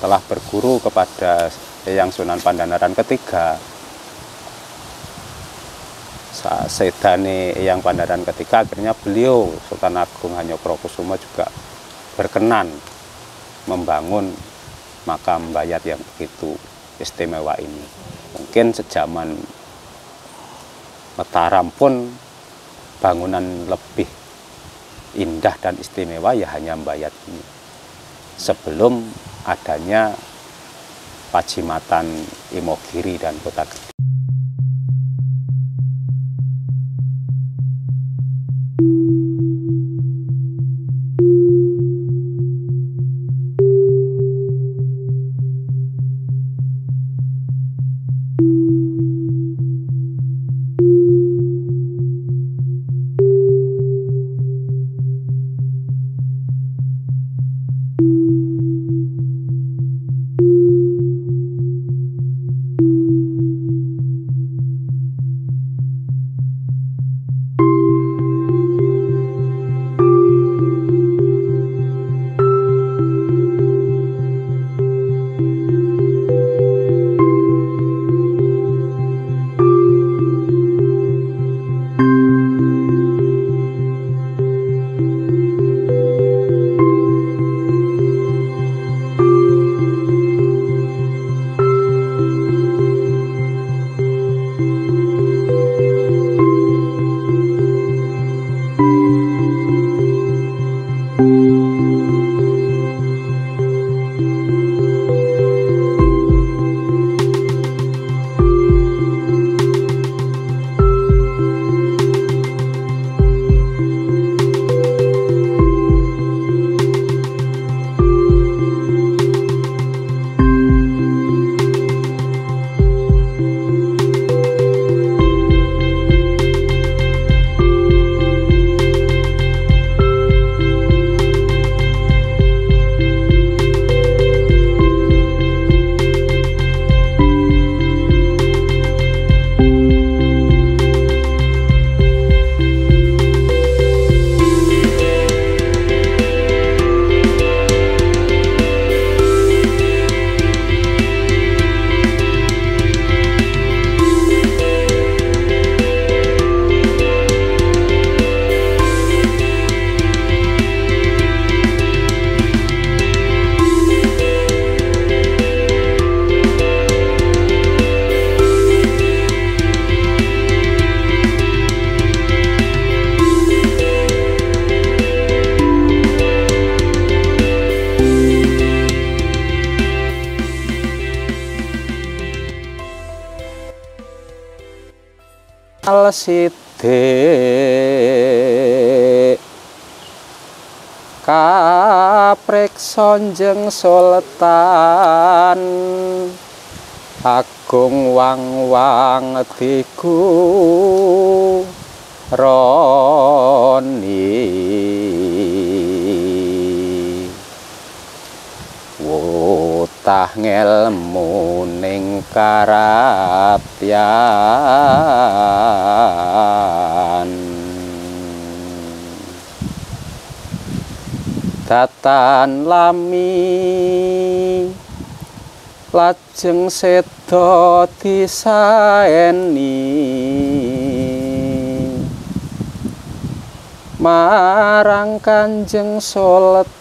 telah berguru kepada Eyang Sunan Pandhanaran ketiga, sedane Eyang Pandhanaran ketiga, akhirnya beliau Sultan Agung Hanyokrokusumo juga berkenan membangun makam mayat yang begitu istimewa ini. Mungkin sejaman Mataram pun bangunan lebih indah dan istimewa ya hanya mayat ini. Sebelum adanya Pajimatan Imogiri dan Kota Gede. Sidik kapreksa njeng Sultan Agung wang-wang diku roni wutah ngelmu ning karapyan datan lami lajeng seda disaeni marang Kanjeng Sultan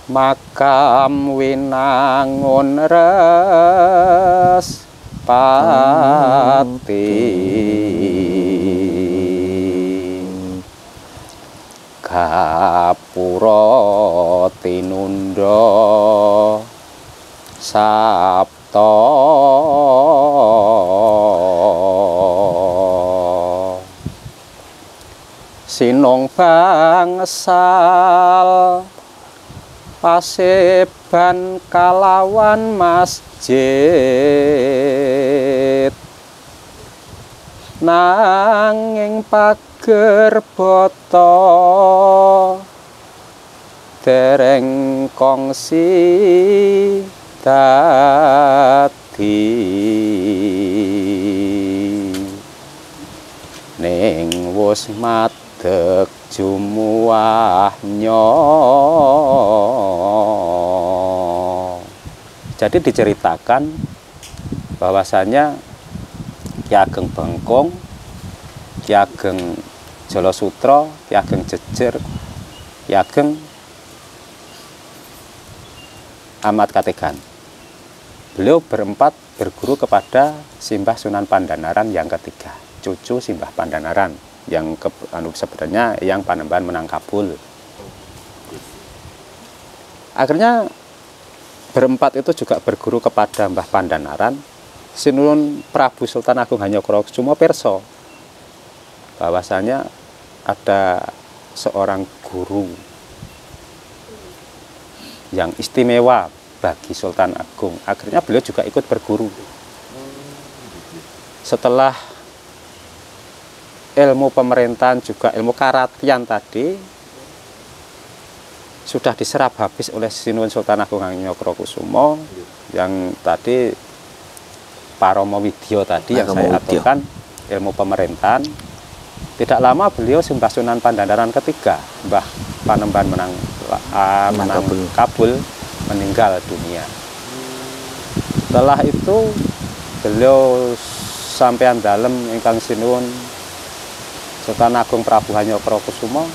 makam winangun Respati gapura tinunda sapta sinong bangsal paseban kalawan masjid nanging pager bata dereng kongsi dadi ning wus madeg jumuah nyono Jadi diceritakan bahwasanya Ki Ageng Bengkung, Ki Ageng Jalasutra, Ki Ageng Jejer, Ki Ageng Ahmad Kategan. Beliau berempat berguru kepada Simbah Sunan Pandanaran yang ketiga, cucu Simbah Pandanaran yang sebenarnya yang Panembahan Menangkabul. Akhirnya berempat itu juga berguru kepada Mbah Pandanaran. Sinuwun Prabu Sultan Agung Hanyokrokusumo pirsa bahwasanya ada seorang guru yang istimewa bagi Sultan Agung. Akhirnya beliau juga ikut berguru. Setelah ilmu pemerintahan juga ilmu karatian tadi sudah diserap habis oleh Sinuwun Sultan Agung Hanyokrokusumo yang tadi Paromo Widya tadi yang saya aturkan ilmu pemerintahan. Tidak lama beliau Simbah Sunan Pandanaran ketiga, Mbah Panembahan Menangkabul meninggal dunia. Setelah itu beliau sampean dalem ingkang sinuwun Sultan Agung Prabu Hanyokrokusumo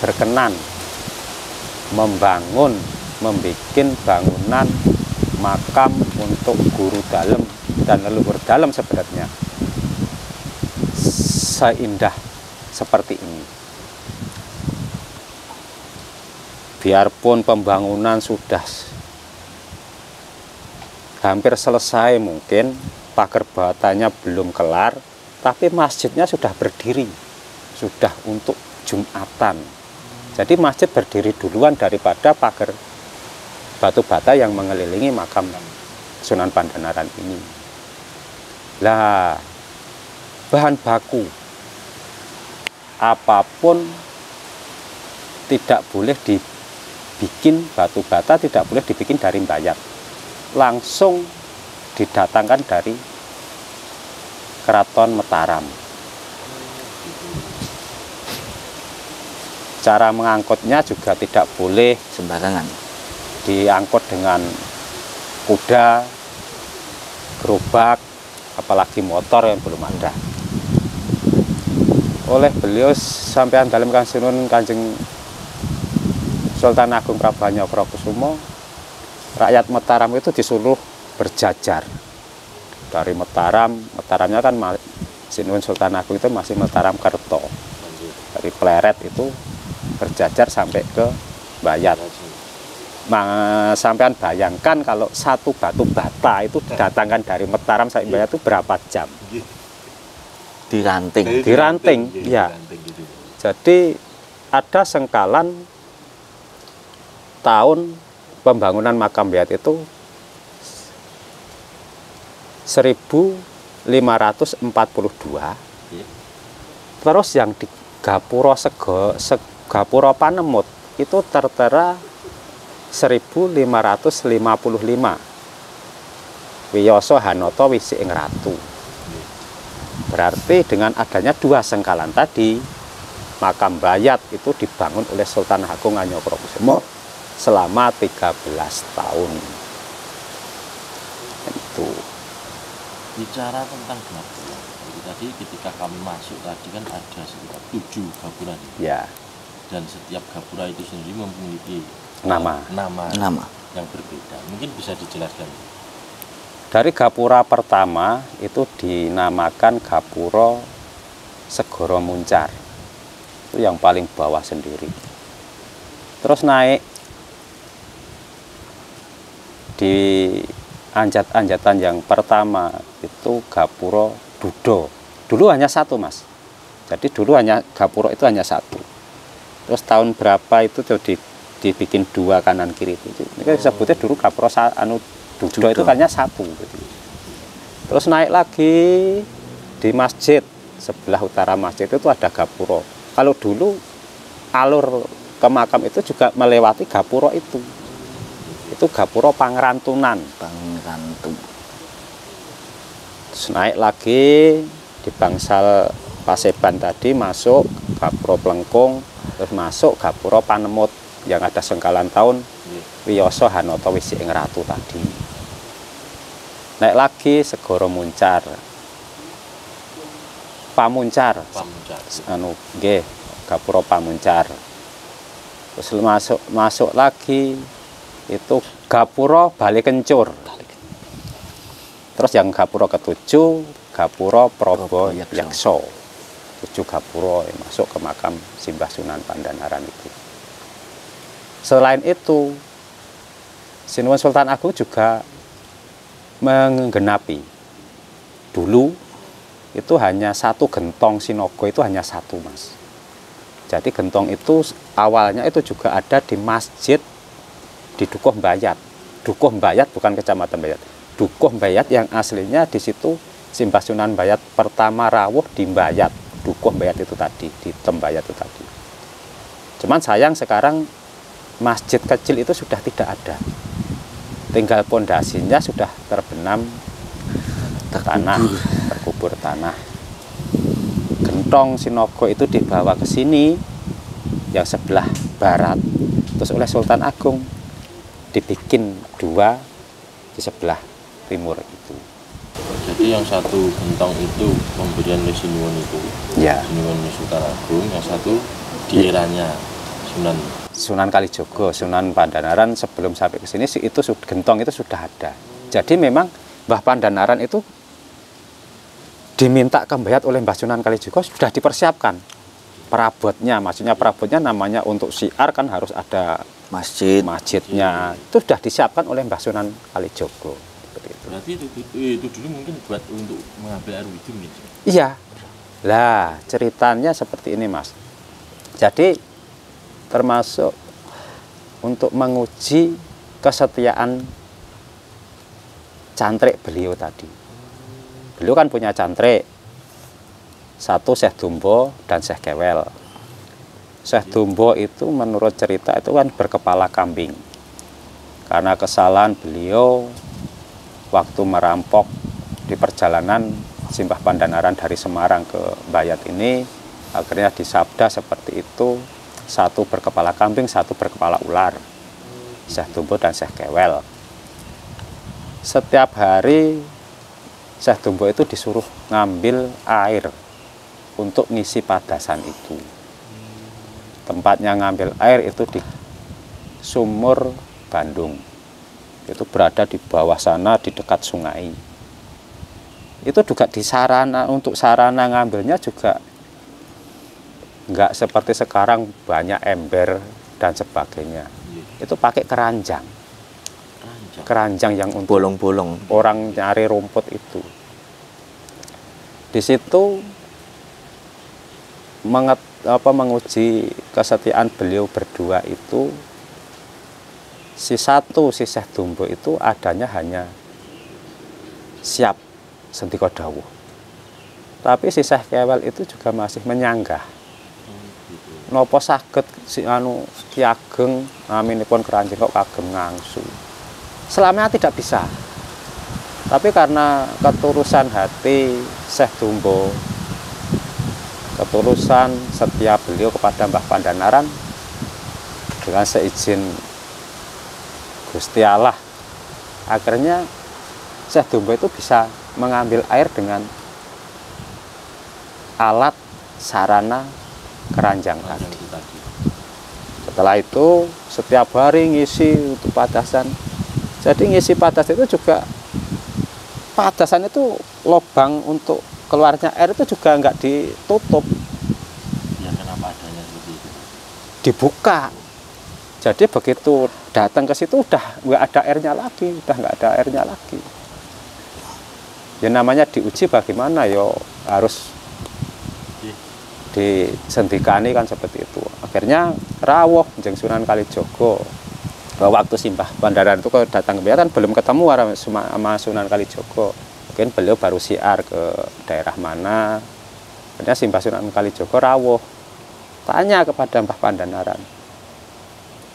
berkenan membuat bangunan makam untuk guru dalem dan leluhur dalem sebenarnya seindah seperti ini. Biarpun pembangunan sudah hampir selesai, mungkin pagar batanya belum kelar, tapi masjidnya sudah berdiri, sudah untuk Jumatan. Jadi masjid berdiri duluan daripada pagar batu bata yang mengelilingi makam Sunan Pandanaran ini. Lah, bahan baku apapun tidak boleh dibikin batu bata, tidak boleh dibikin dari mbayat, langsung didatangkan dari Keraton Mataram. Cara mengangkutnya juga tidak boleh sembarangan, diangkut dengan kuda, gerobak, apalagi motor yang belum ada. Oleh beliau sampean dalam Sinuwun Kanjeng Sultan Agung Prabu Hanyokrokusumo, rakyat Mataram itu disuruh berjajar dari Mataramnya kan Sinuwun Sultan Agung itu masih Mataram Kerto, dari Pleret itu berjajar sampai ke Bayat. Sampean bayangkan kalau satu batu bata itu didatangkan dari Mataram sampai Bayat itu berapa jam? Diranting, ya. Jadi ada sengkalan tahun pembangunan makam Bayat itu 1542. Terus yang di Gapura Panemut itu tertera 1555. Wiyoso Hanoto Wisi ing Ratu. Berarti dengan adanya dua sengkalan tadi, makam Bayat itu dibangun oleh Sultan Agung Hanyokrokusumo selama 13 tahun. Itu. Bicara tentang gapura, tadi ketika kami masuk tadi kan ada sekitar 7 gapura. Ya. Dan setiap gapura itu sendiri memiliki nama yang berbeda. Mungkin bisa dijelaskan. Dari gapura pertama itu dinamakan Gapura Segoro Muncar. Itu yang paling bawah sendiri. Terus naik di anjat-anjatan yang pertama itu Gapura Dudo. Dulu hanya satu, Mas. Jadi dulu hanya Gapura itu hanya satu. Terus tahun berapa itu dibikin dua kanan kiri itu. Ini disebutnya dulu Gapura Dudo itu hanya satu. Terus naik lagi di masjid sebelah utara masjid itu ada Gapura. Kalau dulu alur ke makam itu juga melewati Gapura itu. Itu Gapura Pangrantunan. Terus naik lagi di bangsal Paseban tadi masuk Gapura Plengkung, terus masuk Gapura Panemut yang ada sengkalan tahun Wiyoso Hanoto Wisi ing Ratu tadi. Naik lagi Segoro Muncar, Pamuncar, Pamuncar. anu nggih, Gapura Pamuncar. Terus masuk lagi itu Gapura Balikencur. Terus yang Gapura ketujuh, Gapura Probo Yakso. 7 gapura yang masuk ke makam Simbah Sunan Pandanaran itu. Selain itu, Sinuwun Sultan Agung juga menggenapi. Dulu itu hanya satu gentong Sinaga, itu hanya satu, Mas. Jadi gentong itu awalnya itu juga ada di masjid di Dukuh Mbayat. Dukuh Mbayat bukan Kecamatan Mbayat. Dukuh Mbayat yang aslinya di situ Simbah Sunan Mbayat pertama rawuh di Mbayat. Dukuh Mbayat itu tadi, di Tembayat itu tadi. Cuman sayang sekarang masjid kecil itu sudah tidak ada. Tinggal pondasinya sudah terbenam tanah, terkubur tanah. Gentong Sinaga itu dibawa ke sini yang sebelah barat. Terus oleh Sultan Agung dibikin 2 di sebelah timur itu. Jadi yang satu gentong itu pemberian Sinuwun itu, Ya. Sinuwun Sultan Agung, yang satu di eranya Sunan Kalijogo, Sunan Pandanaran sebelum sampai ke sini itu gentong itu sudah ada. Jadi memang Mbah Pandanaran itu diminta ke Mbayat oleh Mbah Sunan Kalijogo sudah dipersiapkan perabotnya, maksudnya perabotnya namanya untuk siar kan harus ada masjidnya, itu sudah disiapkan oleh Mbah Sunan Kalijogo. Berarti itu dulu mungkin buat untuk mengambil air wudhu gitu. Iya. Lah, ceritanya seperti ini, Mas. Jadi termasuk untuk menguji kesetiaan cantrik beliau tadi. Beliau kan punya cantrik. Satu Syekh Dumbo dan Syekh Kewel. Syekh Dumbo itu menurut cerita itu kan berkepala kambing. Karena kesalahan beliau waktu merampok di perjalanan Simbah Pandanaran dari Semarang ke Mbayat ini, akhirnya disabda seperti itu, satu berkepala kambing, satu berkepala ular, Syekh Dumbo dan Syekh Kewel. Setiap hari Syekh Dumbo itu disuruh ngambil air untuk ngisi padasan itu. Tempatnya ngambil air itu di Sumur Bandung. Itu berada di bawah sana di dekat sungai. Itu juga di sarana, untuk sarana ngambilnya juga nggak seperti sekarang banyak ember dan sebagainya. Itu pakai keranjang. Keranjang yang untuk bolong-bolong orang nyari rumput itu. Di situ menguji kesetiaan beliau berdua itu, si Syekh Dumbo itu adanya hanya siap sendika dawuh. Tapi si Syekh Kewel itu juga masih menyanggah. Napa saged si Ki Ageng naminipun keranjang kok kagem ngangsu. Selamanya tidak bisa. Tapi karena ketulusan hati Syekh Dumbo, ketulusan setia beliau kepada Mbah Pandanaran, dengan seizin Gusti Allah, akhirnya Syekh Dumbo itu bisa mengambil air dengan alat sarana keranjang tadi. Setelah itu setiap hari ngisi untuk padasan. Jadi ngisi padasan itu juga, padasan itu lubang untuk keluarnya air itu juga nggak ditutup. Ya kenapa adanya seperti itu? Dibuka. Jadi begitu datang ke situ udah nggak ada airnya lagi, udah nggak ada airnya lagi. Ya namanya diuji bagaimana, yo harus disendikani kan seperti itu. Akhirnya rawuh jeung Sunan Kalijogo. Waktu Simbah Pandanaran itu datang ke Mbayat kan belum ketemu sama Sunan Kalijogo. Mungkin beliau baru siar ke daerah mana. Akhirnya Simbah Sunan Kalijogo rawuh. Tanya kepada Mbah Pandanaran,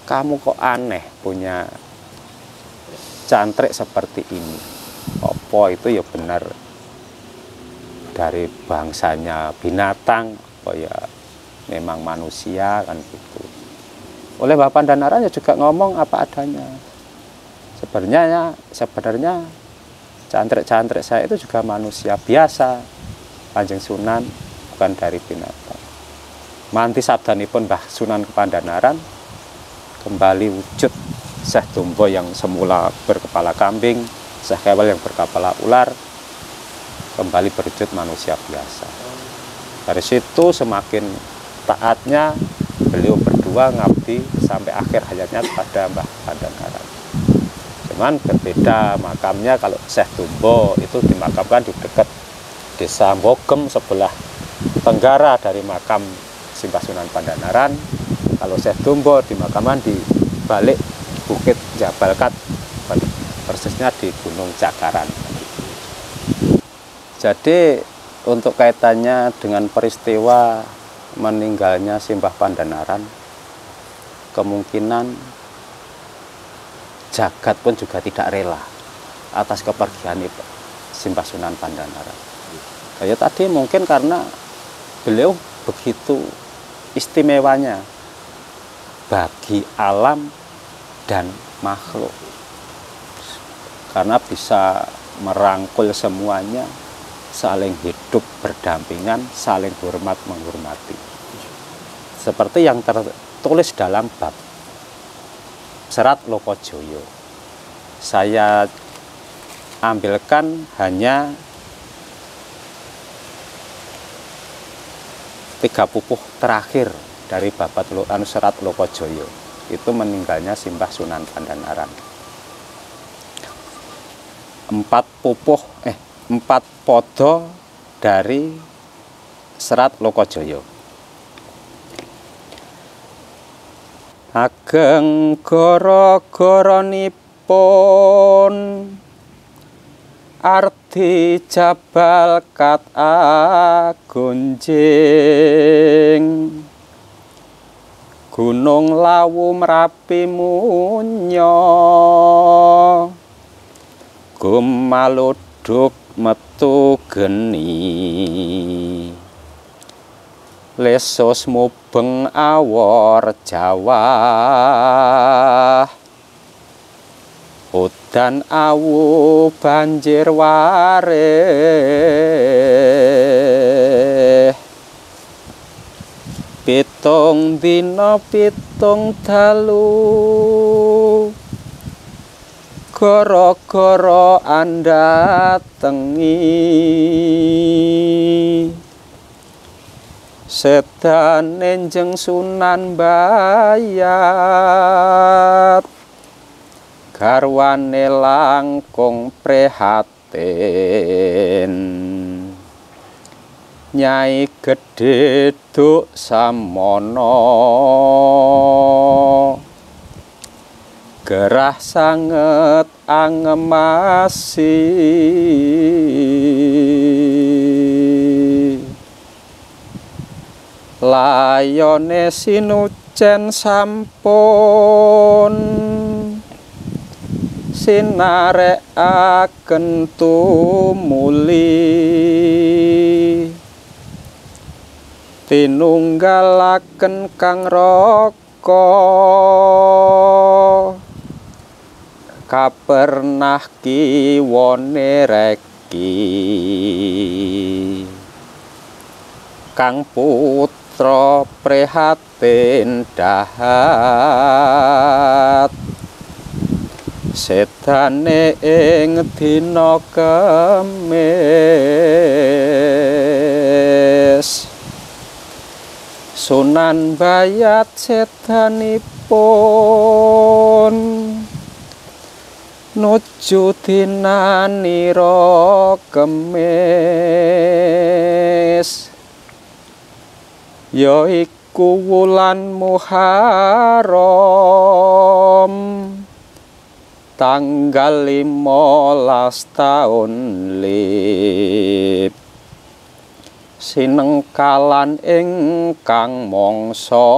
kamu kok aneh punya cantrik seperti ini? Apa itu ya benar dari bangsanya binatang, apa ya memang manusia kan gitu. Oleh Mbah Pandanaran ya juga ngomong apa adanya. Sebenarnya Cantrik-cantrik saya itu juga manusia biasa. Kanjeng Sunan bukan dari binatang. Manti sabdanipun Mbah Sunan Kepandanaran kembali wujud Syekh Dumbo yang semula berkepala kambing, Syekh Kewel yang berkepala ular, kembali berwujud manusia biasa. Dari situ semakin taatnya beliau berdua ngabdi sampai akhir hayatnya pada Mbah Pandanaran. Cuman berbeda makamnya. Kalau Syekh Dumbo itu dimakamkan di dekat Desa Bogem sebelah tenggara dari makam Simbah Sunan Pandanaran. Kalau Syekh Dumbo dimakamkan di balik Bukit Jabal Kat, persisnya di Gunung Cakaran. Jadi untuk kaitannya dengan peristiwa meninggalnya Simbah Pandanaran, kemungkinan jagat pun juga tidak rela atas kepergian Simbah Sunan Pandanaran. Ya tadi mungkin karena beliau begitu istimewanya bagi alam dan makhluk, karena bisa merangkul semuanya, saling hidup berdampingan, saling hormat menghormati, seperti yang tertulis dalam bab Serat Lokojoyo. Saya ambilkan hanya 3 pupuh terakhir dari babat Serat Lokojoyo. Itu meninggalnya Simbah Sunan Pandanaran. 4 podo dari Serat Lokojoyo. Ageng goro-goronipun arti Jabal Kat agunjing, Gunung Lawu Merapi munyo, gumaluduk metu geni, lesos mubeng awor Jawa, udan awu banjir wareh, pitung dina pitung dalu, gara-gara andatengi, sedan Enjeng Sunan Bayat, garwane langkung prihatin, Nyai Gedhe Duk Samono, gerah sanget angemasi, layone sinucen sampun, sinarekaken tumuli, tinunggalaken Kang Raka, kapernah kiwane reki, Kang putra prihatin dahat, sedane ing dina Kemis, Sunan Bayat sedanipun nuju dinanira Kemis, yaiku wulan Muharram, tanggal 15 taun Lip, sinengkalan ingkang mangsa,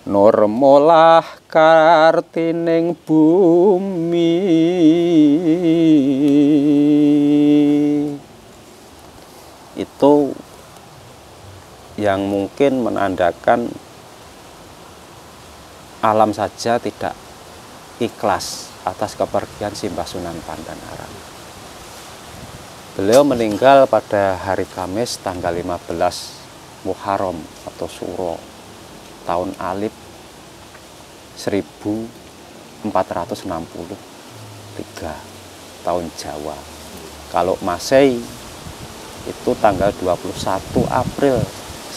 Nurmulah kartining bumi, itu yang mungkin menandakan alam saja tidak ikhlas atas kepergian Simbah Sunan Pandanaran. Beliau meninggal pada hari Kamis tanggal 15 Muharram atau Suro tahun Alif 1463 tahun Jawa. Kalau Masehi itu tanggal 21 April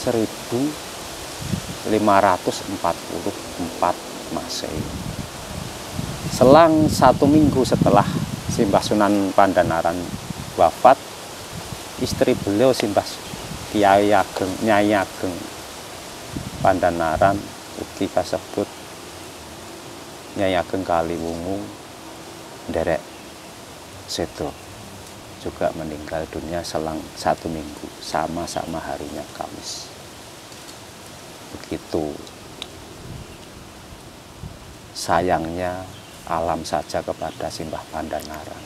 1544 Masehi. Selang 1 minggu setelah Simbah Sunan Pandanaran wafat, istri beliau Simbah Kyai Ageng Nyai Ageng Pandanaran ugi kasebut Nyai Ageng Kaliwungu nderek sedo juga meninggal dunia selang 1 minggu, sama-sama harinya Kamis. Begitu sayangnya alam saja kepada Simbah Pandanaran.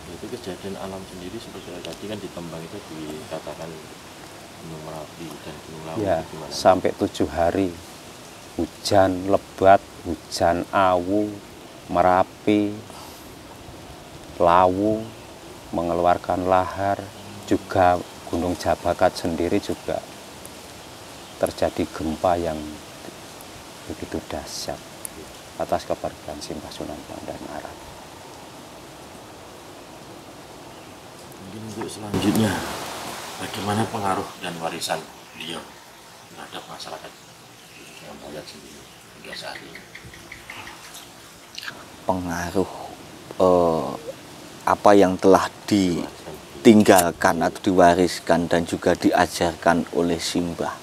Itu kejadian alam sendiri seperti tadi kan di Tembang itu dikatakan Gunung Merapi dan Gunung Lawu. Ya, sampai 7 hari hujan lebat, hujan awu, Merapi, Lawu mengeluarkan lahar, juga Gunung Jabakat sendiri juga terjadi gempa yang begitu dahsyat atas kepergian Simbah Sunan Pandanaran. Mungkin untuk selanjutnya, bagaimana pengaruh dan warisan beliau terhadap masyarakat yang melihat sendiri hingga saat ini? Pengaruh apa yang telah ditinggalkan atau diwariskan dan juga diajarkan oleh Simbah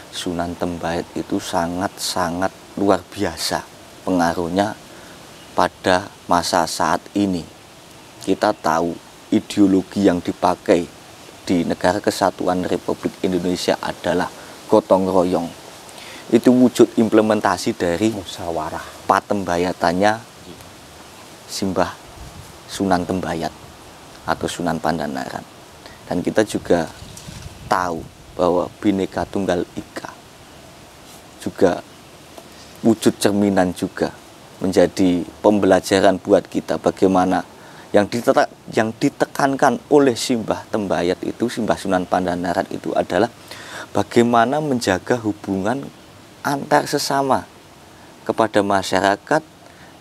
Sunan Tembayat itu sangat-sangat luar biasa pengaruhnya pada masa saat ini. Kita tahu ideologi yang dipakai di Negara Kesatuan Republik Indonesia adalah gotong royong. Itu wujud implementasi dari Musyawarah patembayatannya Simbah Sunan Tembayat atau Sunan Pandanaran. Dan kita juga tahu bahwa Bhinneka Tunggal Ika juga wujud cerminan juga menjadi pembelajaran buat kita bagaimana yang ditekankan oleh Simbah Tembayat itu, Simbah Sunan Pandanaran itu adalah bagaimana menjaga hubungan antar sesama kepada masyarakat,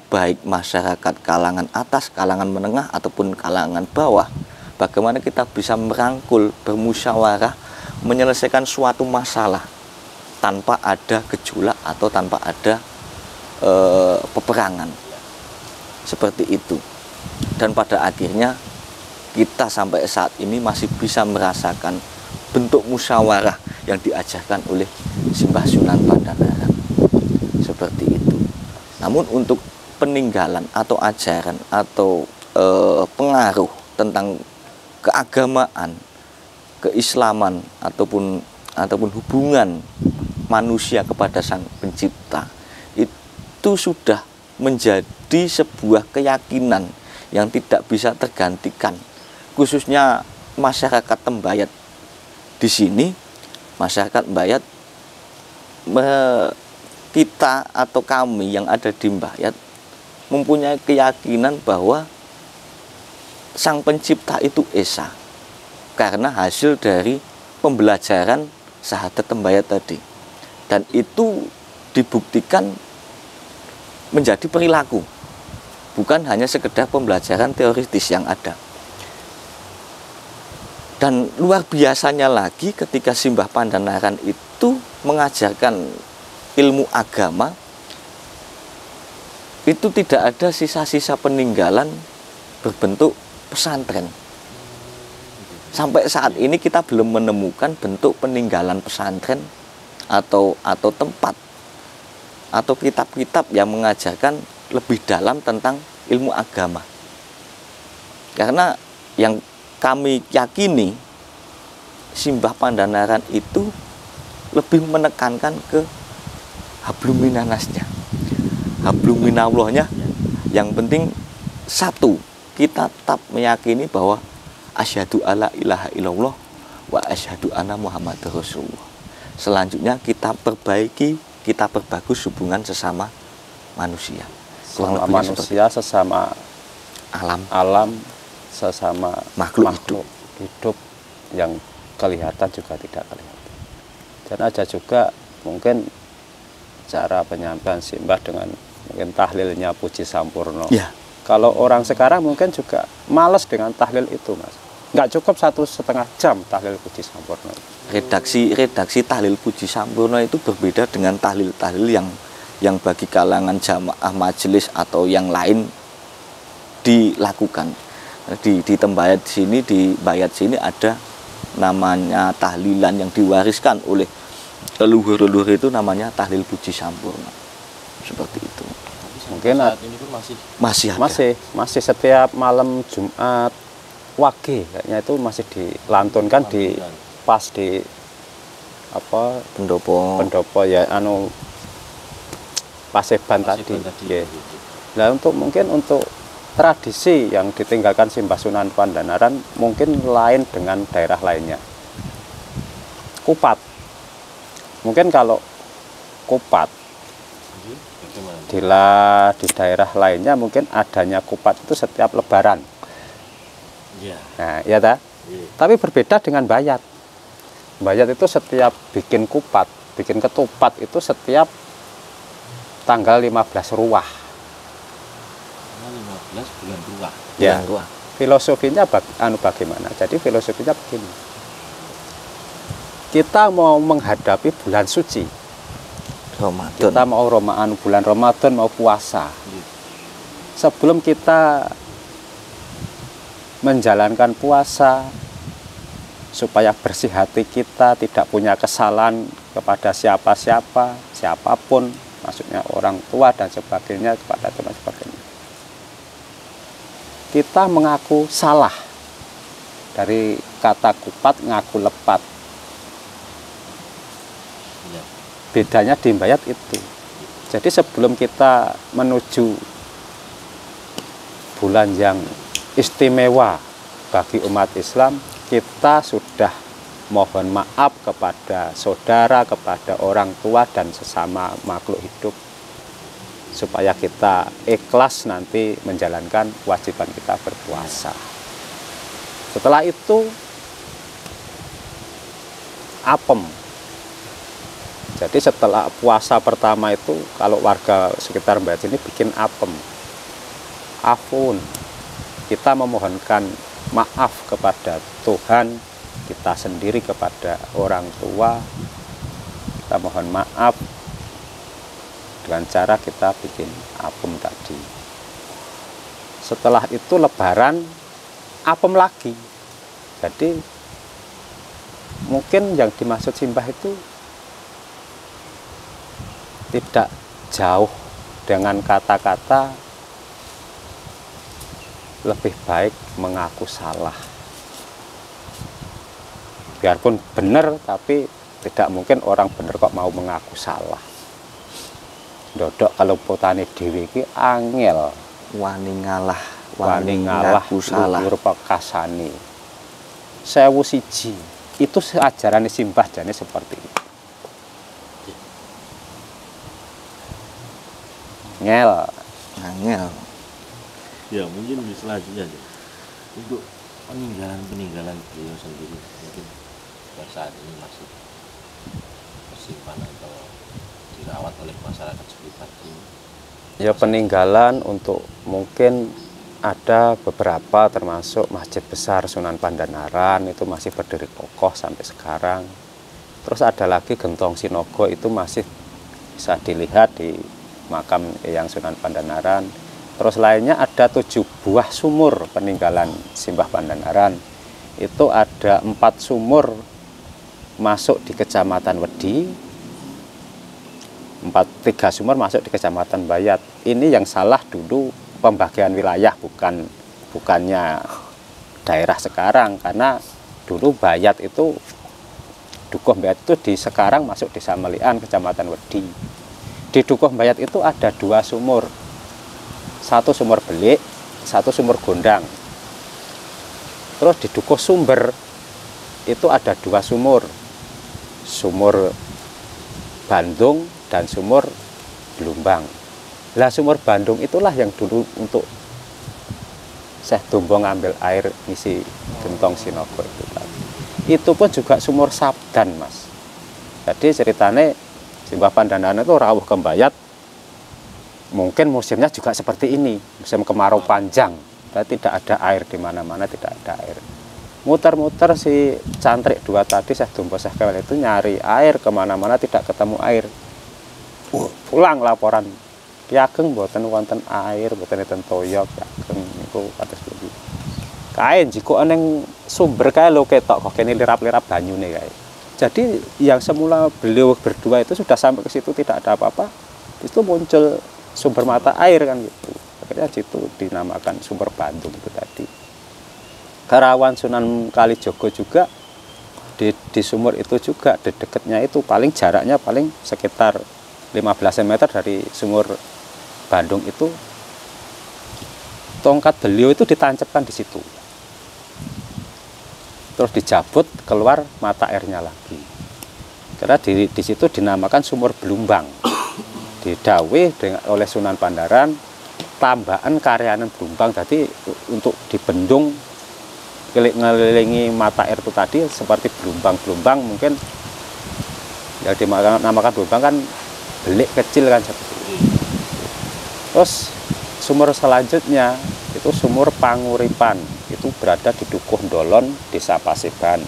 baik masyarakat kalangan atas, kalangan menengah, ataupun kalangan bawah. Bagaimana kita bisa merangkul, bermusyawarah, menyelesaikan suatu masalah tanpa ada gejolak atau tanpa ada peperangan. Seperti itu. Dan pada akhirnya kita sampai saat ini masih bisa merasakan bentuk musyawarah yang diajarkan oleh Simbah Sunan Pandanaran. Seperti itu. Namun untuk peninggalan atau ajaran atau pengaruh tentang keagamaan, keislaman ataupun hubungan manusia kepada Sang Pencipta itu sudah menjadi sebuah keyakinan yang tidak bisa tergantikan, khususnya masyarakat Tembayat. Di sini masyarakat Tembayat, kita atau kami yang ada di Tembayat mempunyai keyakinan bahwa Sang Pencipta itu esa karena hasil dari pembelajaran Sahadat Tembayat tadi, dan itu dibuktikan menjadi perilaku, bukan hanya sekedar pembelajaran teoritis yang ada. Dan luar biasanya lagi ketika Simbah Pandanaran itu mengajarkan ilmu agama, itu tidak ada sisa-sisa peninggalan berbentuk pesantren. Sampai saat ini kita belum menemukan bentuk peninggalan pesantren atau tempat atau kitab-kitab yang mengajarkan lebih dalam tentang ilmu agama. Karena yang kami yakini, Simbah Pandanaran itu lebih menekankan ke hablum minanasnya, hablum minallahnya. Yang penting satu, kita tetap meyakini bahwa asyhadu alla ilaha illallah wa asyhadu anna muhammadar rasulullah. Selanjutnya kita perbaiki, kita perbagus hubungan sesama manusia. Kurang Sama lebihnya manusia, sesama alam. alam, sesama Makhluk hidup yang kelihatan juga tidak kelihatan. Dan ada juga mungkin cara penyampaian simbah dengan mungkin tahlilnya Puji Sampurno. Ya, Kalau orang sekarang mungkin juga males dengan tahlil itu, Mas. Nggak cukup 1,5 jam tahlil Puji Sampurno. redaksi tahlil Puji Sampurno itu berbeda dengan tahlil-tahlil yang bagi kalangan jamaah majelis atau yang lain dilakukan. Di tembayat sini, di bayat sini ada namanya tahlilan yang diwariskan oleh leluhur-leluhur, itu namanya tahlil Puji Sampurno. Seperti itu. Mungkin saat ini pun Masih ada. Masih setiap malam Jumat Wage kayaknya itu masih dilantunkan di pas di apa pendopo ya Paseban tadi. Yeah. Nah, mungkin untuk tradisi yang ditinggalkan Simbah Sunan Pandanaran mungkin lain dengan daerah lainnya. Kupat. Mungkin kalau kupat di daerah lainnya mungkin adanya kupat itu setiap lebaran. Nah, ya ta? Tapi berbeda dengan bayat. Bayat itu setiap bikin kupat, bikin ketupat itu setiap tanggal 15 Ruah. 15 bulan Ruah. Ya. Ruah. Filosofinya bagaimana? Jadi filosofinya begini. Kita mau menghadapi bulan suci. Ramadan. Kita mau bulan Ramadan, mau puasa. Sebelum kita menjalankan puasa, supaya bersih hati kita, tidak punya kesalahan kepada siapa-siapa, siapapun, maksudnya orang tua dan sebagainya, kepada teman sebagainya. Kita mengaku salah. Dari kata kupat, ngaku lepat. Bedanya di bayat itu. Jadi sebelum kita menuju bulan yang istimewa bagi umat Islam, kita sudah mohon maaf kepada saudara, kepada orang tua dan sesama makhluk hidup, supaya kita ikhlas nanti menjalankan kewajiban kita berpuasa. Setelah itu apem. Jadi setelah puasa pertama itu, kalau warga sekitar Mbak sini bikin apem, afun, kita memohonkan maaf kepada Tuhan, kita sendiri, kepada orang tua. Kita mohon maaf dengan cara kita bikin apem tadi. Setelah itu lebaran, apem lagi. Jadi mungkin yang dimaksud simbah itu tidak jauh dengan kata-kata lebih baik mengaku salah. Biarpun benar, tapi tidak mungkin orang benar kok mau mengaku salah. Dodok kalau potane dhewe iki angel, wani ngalah ngaku salah pekasane. 1001. Itu ajaran simbah jane seperti itu. Angel. Ya, mungkin di selanjutnya untuk peninggalan beliau sendiri, mungkin saat ini masih tersimpan atau dirawat oleh masyarakat sekitar ini. Ya, peninggalan untuk mungkin ada beberapa, termasuk Masjid Besar Sunan Pandanaran itu masih berdiri kokoh sampai sekarang. Terus ada lagi Gentong Sinogo, itu masih bisa dilihat di makam Eyang Sunan Pandanaran. Terus lainnya ada 7 buah sumur peninggalan Simbah Pandanaran. Itu ada 4 sumur masuk di Kecamatan Wedi, 3 sumur masuk di Kecamatan Bayat. Ini yang salah dulu pembagian wilayah, bukannya daerah sekarang, karena dulu Bayat itu, Dukuh Bayat itu di sekarang masuk Desa Melian, Kecamatan Wedi. Di Dukuh Bayat itu ada 2 sumur, 1 sumur belik, 1 sumur gondang. Terus di Dukuh Sumber itu ada 2 sumur, sumur Bandung dan sumur Blumbang. Lah sumur Bandung itulah yang dulu untuk Syekh Dumbo ngambil air ngisi gentong Sinaga itu tadi. Itu pun juga sumur Sabdan, Mas. Jadi ceritanya Simbah Pandanaran itu rawuh Kembayat, mungkin musimnya juga seperti ini, musim kemarau panjang. Dan tidak ada air di mana-mana, tidak ada air. Muter-muter si cantrik dua tadi, Syekh Dumbo Syekh Kewel itu nyari air kemana-mana tidak ketemu air. Pulang laporan, Ki Ageng mboten wonten air, mboten enten toya, Ki Ageng niku kados pundi. Kae jiko neng sumber kae lho ketok kok kene lirap-lirap banyune kae. Jadi yang semula beliau berdua itu sudah sampai ke situ tidak ada apa-apa, itu muncul sumber mata air kan gitu. Akhirnya situ dinamakan sumber Bandung itu tadi. Karawan Sunan Kalijogo juga di sumur itu juga di dekatnya itu paling jaraknya paling sekitar 15 meter dari sumur Bandung itu, tongkat beliau itu ditancapkan di situ. Terus dijabut keluar mata airnya lagi. Karena di situ dinamakan sumur Blumbang. Didawuh oleh Sunan Pandaran, tambahan karyanan Blumbang tadi untuk dibendung ngelilingi mata air itu tadi seperti Blumbang mungkin yang dinamakan Blumbang kan belik kecil kan seperti itu. Terus sumur selanjutnya itu sumur Panguripan, itu berada di Dukuh Dolon, Desa Paseban,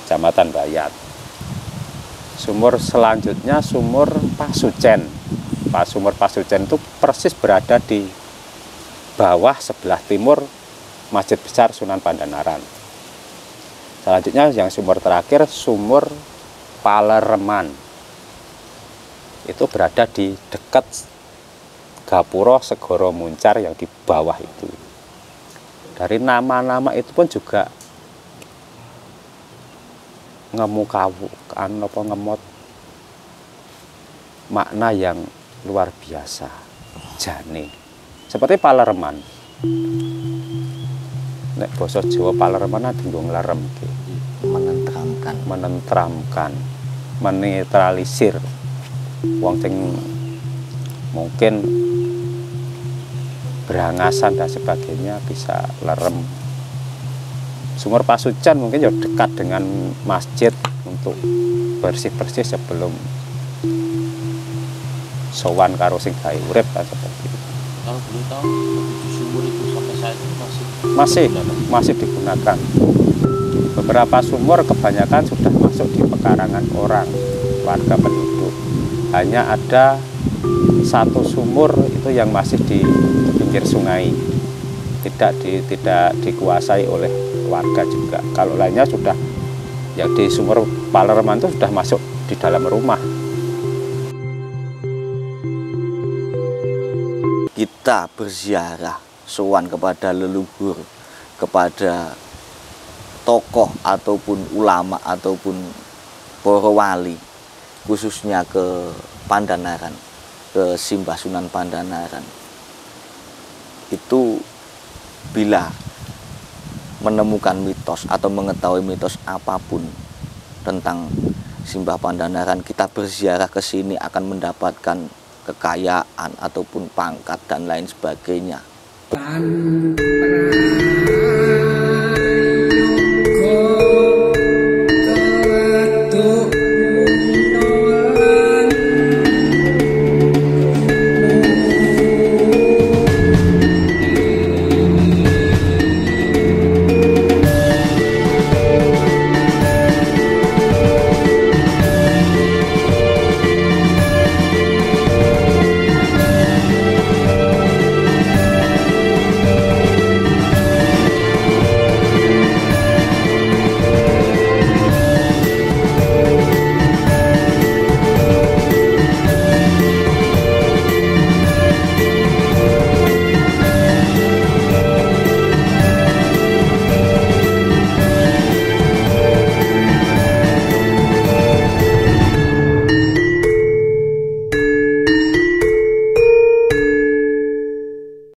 Kecamatan Bayat. Sumur selanjutnya sumur Pasucen. Sumur Pasucen itu persis berada di bawah sebelah timur Masjid Besar Sunan Pandanaran. Selanjutnya yang sumur terakhir sumur Palereman. Itu berada di dekat Gapuro Segoro Muncar yang di bawah itu. Dari nama-nama itu pun juga ngemot makna yang luar biasa, jane. Seperti Palereman. Nek basa Jawa Palereman tinggo nglaremke, menenteramkan, menetralisir wong sing mungkin berangasan dan sebagainya bisa lerem. Sumur Pasucen mungkin ya dekat dengan masjid untuk bersih-bersih sebelum sowan karo sing gawe urip kan seperti itu. Kalau boleh tahu, sumur itu sampai saat ini masih digunakan. Beberapa sumur kebanyakan sudah masuk di pekarangan orang, warga penduduk. Hanya ada satu sumur itu yang masih di pinggir sungai, tidak dikuasai oleh warga juga. Kalau lainnya sudah, ya di sumur Palereman itu sudah masuk di dalam rumah. Kita berziarah, sowan kepada leluhur, kepada tokoh ataupun ulama ataupun para wali, khususnya ke Pandanaran, ke Simbah Sunan Pandanaran. Itu bila menemukan mitos atau mengetahui mitos apapun tentang Simbah Pandanaran, kita berziarah ke sini akan mendapatkan kekayaan ataupun pangkat dan lain sebagainya.